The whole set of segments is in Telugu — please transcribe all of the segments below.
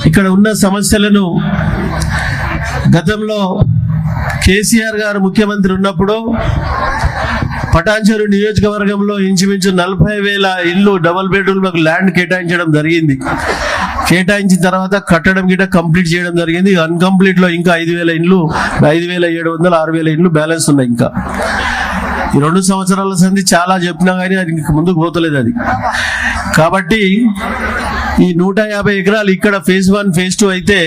ఇక్కడ ఉన్న సమస్యలను గతంలో కేసీఆర్ గారు ముఖ్యమంత్రి ఉన్నప్పుడు పటాన్చెరు నియోజకవర్గంలో ఇంచుమించు 40,000 ఇల్లు డబుల్ బెడ్రూమ్లకు ల్యాండ్ కేటాయించడం జరిగింది. కేటాయించిన తర్వాత కట్టడం గిట్ట కంప్లీట్ చేయడం జరిగింది. అన్కంప్లీట్ లో ఇంకా 5,000 ఇండ్లు, 5,700, 6,000 ఇండ్లు బ్యాలెన్స్ ఉన్నాయి. ఇంకా ఈ 2 సంవత్సరాల సంది చాలా చెప్పినా కానీ అది ముందుకు పోతలేదు అది. కాబట్టి ఈ 150 ఎకరాలు ఇక్కడ ఫేజ్ 1 ఫేజ్ 2 అయితే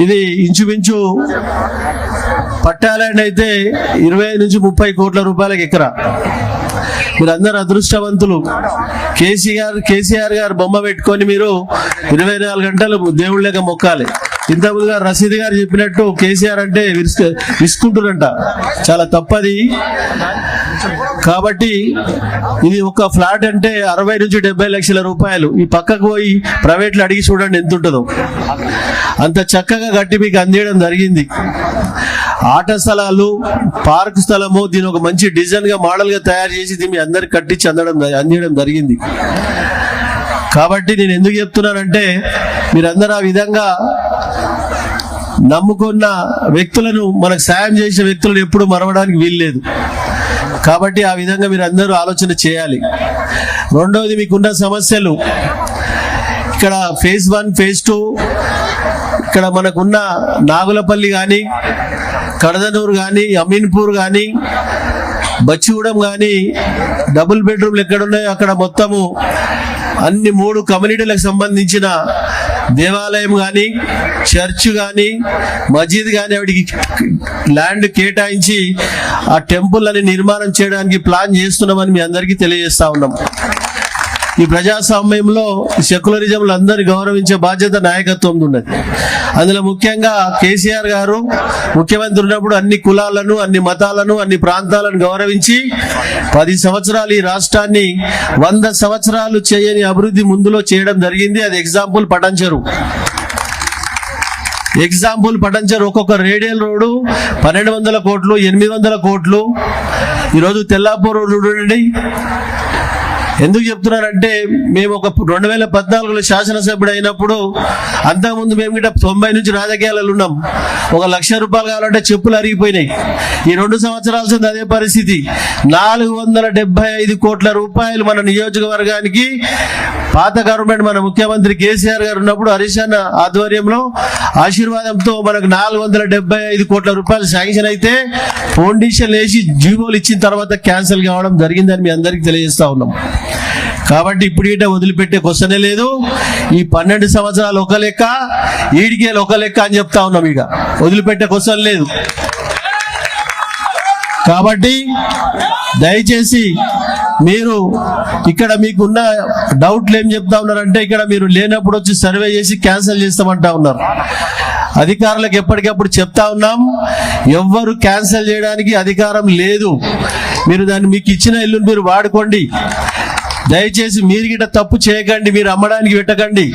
ఇది ఇంచుమించు పట్టాలండ్ అయితే 25 నుంచి 30 కోట్ల రూపాయలకు ఎకరా. మీరందరూ అదృష్టవంతులు. కేసీఆర్ గారు బొమ్మ పెట్టుకొని మీరు 24 గంటలు దేవుళ్ళగా మొక్కాలి. ఇంతకుముందుగా రసీద్ గారు చెప్పినట్టు కేసీఆర్ అంటే విసుకుంటున్నంట, చాలా తప్పది. కాబట్టి ఇది ఒక ఫ్లాట్ అంటే 60 నుంచి 70 లక్షల రూపాయలు. ఈ పక్కకు పోయి ప్రైవేట్లో అడిగి చూడండి ఎంత ఉంటుందో. అంత చక్కగా కట్టి మీకు అందించడం జరిగింది. ఆట స్థలాలు, పార్క్ స్థలము, దీని ఒక మంచి డిజైన్ గా మోడల్ గా తయారు చేసి దీన్ని అందరికి కట్టించి అందించడం జరిగింది. కాబట్టి నేను ఎందుకు చెప్తున్నానంటే మీరందరూ ఆ విధంగా నమ్ముకున్న వ్యక్తులను, మనకు సాయం చేసిన వ్యక్తులను ఎప్పుడు మరవడానికి వీల్లేదు. కాబట్టి ఆ విధంగా మీరు అందరూ ఆలోచన చేయాలి. రెండవది, మీకున్న సమస్యలు ఇక్కడ ఫేజ్ 1 ఫేజ్ 2 ఇక్కడ మనకున్న నాగులపల్లి కానీ, కడదనూరు కానీ, అమీన్పూర్ కానీ, బచ్చిగూడెం కానీ డబుల్ బెడ్రూమ్లు ఎక్కడున్నాయో అక్కడ మొత్తము అన్ని 3 కమ్యూనిటీలకు సంబంధించిన దేవాలయం కానీ, చర్చ్ కానీ, మసీద్ కానీ వాటికి ల్యాండ్ కేటాయించి ఆ టెంపుల్ అని నిర్మాణం చేయడానికి ప్లాన్ చేస్తున్నామని మీ అందరికీ తెలియజేస్తా ఉన్నాం. ఈ ప్రజాస్వామ్యంలో సెక్యులరిజంలో అందరినీ గౌరవించే బాధ్యత నాయకత్వం ఉన్నది. అందులో ముఖ్యంగా కేసీఆర్ గారు ముఖ్యమంత్రి ఉన్నప్పుడు అన్ని కులాలను, అన్ని మతాలను, అన్ని ప్రాంతాలను గౌరవించి 10 సంవత్సరాలు ఈ రాష్ట్రాన్ని 100 సంవత్సరాలు చేయని అభివృద్ధి ముందులో చేయడం జరిగింది. అది ఎగ్జాంపుల్ పటాన్చెరు. ఒక్కొక్క రేడియల్ రోడ్డు 1200 కోట్లు, 800 కోట్లు. ఈరోజు తెల్లాపూర్ రోడ్డు చూడండి. ఎందుకు చెప్తున్నానంటే మేము ఒక 2014లో శాసనసభ్యుడు అయినప్పుడు, అంతకుముందు మేము గిట్ట 90 నుంచి రాజకీయాలలో ఉన్నాం. 1 లక్ష రూపాయలు కావాలంటే చెప్పులు అరిగిపోయినాయి. ఈ 2 సంవత్సరాల నుంచి అదే పరిస్థితి. 475 కోట్ల రూపాయలు మన నియోజకవర్గానికి పాత గవర్నమెంట్, మన ముఖ్యమంత్రి కేసీఆర్ గారు ఉన్నప్పుడు హరీష్ అన్న ఆధ్వర్యంలో ఆశీర్వాదంతో మనకు 475 కోట్ల రూపాయలు శాంక్షన్ అయితే ఫౌండేషన్ వేసి జీవోలు ఇచ్చిన తర్వాత క్యాన్సిల్ కావడం జరిగిందని మీ అందరికీ తెలియజేస్తా ఉన్నాం. కాబట్టి ఇప్పుడు ఇట వదిలిపెట్టే క్వశ్చనే లేదు. ఈ 12 సంవత్సరాలు ఒక లెక్క, ఈడికేలు ఒక లెక్క అని చెప్తా ఉన్నాం. ఇక వదిలిపెట్టే క్వశ్చన్ లేదు. కాబట్టి దయచేసి మీరు ఇక్కడ మీకున్న డౌట్లు ఏం చెప్తా ఉన్నారంటే, ఇక్కడ మీరు లేనప్పుడు వచ్చి సర్వే చేసి క్యాన్సిల్ చేస్తామంటా ఉన్నారు. అధికారులకు ఎప్పటికప్పుడు చెప్తా ఉన్నాం, ఎవ్వరు క్యాన్సిల్ చేయడానికి అధికారం లేదు. మీరు దాన్ని మీకు ఇచ్చిన ఇల్లును మీరు వాడుకోండి. దయచేసి మీరు గిట్ట తప్పు చేయకండి, మీరు అమ్మడానికి పెట్టకండి.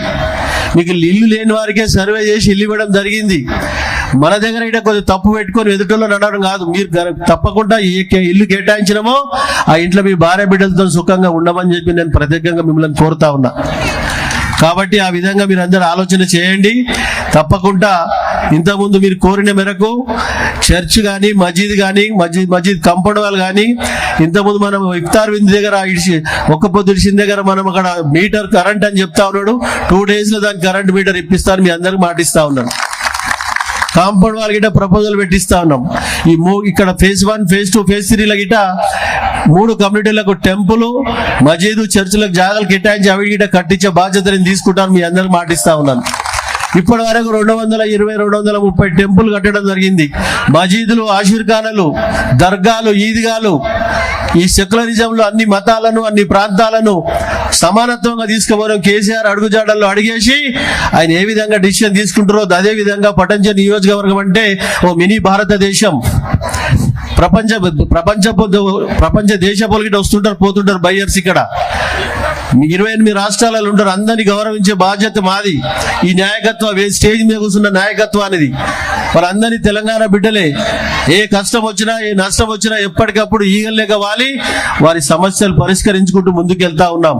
మీకు ఇల్లు లేని వారికే సర్వే చేసి ఇల్లు ఇవ్వడం జరిగింది. మన దగ్గర ఇట కొద్దిగా తప్పు పెట్టుకొని ఎదుటలో నడవడం కాదు. మీరు తప్పకుండా ఇల్లు కేటాయించినమో ఆ ఇంట్లో మీ భార్య బిడ్డలతో సుఖంగా ఉండమని చెప్పి నేను ప్రత్యేకంగా మిమ్మల్ని కోరుతా ఉన్నా. కాబట్టి ఆ విధంగా మీరు అందరూ ఆలోచన చేయండి. తప్పకుండా ఇంతకుముందు మీరు కోరిన మేరకు చర్చ్ కానీ, మసీద్ కానీ, మసీద్ కంపౌండ్ వాల్ కానీ, ఇంతకుముందు మనం ఇఫ్తార్ విందు దగ్గర ఒక్క పొద్దు ఇడిచిన దగ్గర మనం అక్కడ మీటర్ కరెంట్ అని చెప్తా ఉన్నాడు. 2 days లో దానికి కరెంట్ మీటర్ ఇప్పిస్తాను మీ అందరికి మాటిస్తా ఉన్నాను. కాంపౌండ్ వాల్ గిట్ట ప్రపోజల్ పెట్టిస్తా ఉన్నాం. ఇక్కడ ఫేజ్ 1 ఫేజ్ 2 ఫేజ్ 3 గిట్ట 3 కమ్యూనిటీలకు టెంపుల్, మసీదు, చర్చిలకు జాగాలు కేటాయించి అవి గిట్ట కట్టించే బాధ్యత నేను తీసుకుంటాను మీ అందరికి మాటిస్తా ఉన్నాను. ఇప్పటి వరకు 220, 230 టెంపుల్ కట్టడం జరిగింది. మసీదులు, ఆశీర్ఖానాలు, దర్గాలు, ఈద్గాలు, ఈ సెక్యులరిజంలో అన్ని మతాలను, అన్ని ప్రాంతాలను సమానత్వంగా తీసుకుపోవడం కేసీఆర్ అడుగుజాడల్లో అడిగేసి ఆయన ఏ విధంగా డిసిషన్ తీసుకుంటారో అదే విధంగా పటాన్చెరు నియోజకవర్గం అంటే ఓ మినీ భారతదేశం. ప్రపంచ దేశపోలు గిట్ట వస్తుంటారు, పోతుంటారు బయ్యర్స్. ఇక్కడ 28 రాష్ట్రాలలో ఉంటారు. అందరినీ గౌరవించే బాధ్యత మాది. ఈ నాయకత్వం స్టేజ్ మీద కూర్చున్న నాయకత్వం అనేది వాళ్ళందరినీ తెలంగాణ బిడ్డలే. ఏ కష్టం వచ్చినా, ఏ నష్టం వచ్చినా ఎప్పటికప్పుడు ఈగలేక వాలి వారి సమస్యలు పరిష్కరించుకుంటూ ముందుకెళ్తా ఉన్నాం.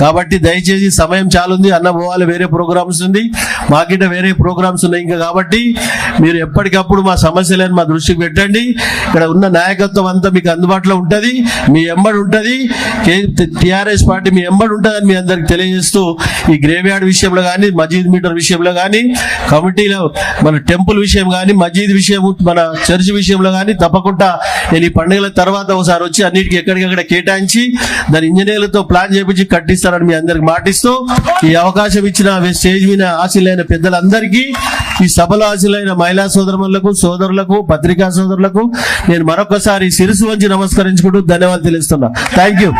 కాబట్టి దయచేసి సమయం చాలా ఉంది, అన్న పోవాలి, వేరే ప్రోగ్రామ్స్ ఉంది, మాకిట వేరే ప్రోగ్రామ్స్ ఉన్నాయి ఇంకా. కాబట్టి మీరు ఎప్పటికప్పుడు మా సమస్యలను మా దృష్టికి పెట్టండి. ఇక్కడ ఉన్న నాయకత్వం అంతా మీకు అందుబాటులో ఉంటుంది, మీ ఎంబడి ఉంటుంది, టిఆర్ఎస్ పార్టీ మీ ఎంబడి ఉంటుందని మీ అందరికి తెలియజేస్తూ, ఈ గ్రేవ్ యార్డ్ విషయంలో కానీ, మజీద్ మీటర్ విషయంలో కానీ, కమిటీలో మన టెంపుల్ విషయం కానీ, మజీద్ విషయం, మన చర్చ్ విషయంలో కానీ తప్పకుండా నేను ఈ పండుగల తర్వాత ఒకసారి వచ్చి అన్నిటికీ ఎక్కడికక్కడ కేటాయించి దాని ఇంజనీర్లతో ప్లాన్ చేపించి కట్టిస్తారని మీ అందరికి మాటిస్తూ, ఈ అవకాశం ఇచ్చిన స్టేజ్ మీద ఆశీలైన పెద్దలందరికీ, ఈ సభలో ఆశీలైన మహిళా సోదరులకు పత్రికా సోదరులకు నేను మరొకసారి శిరసు వంచి నమస్కరించుకుంటూ ధన్యవాదాలు తెలుస్తున్నా. Thank you.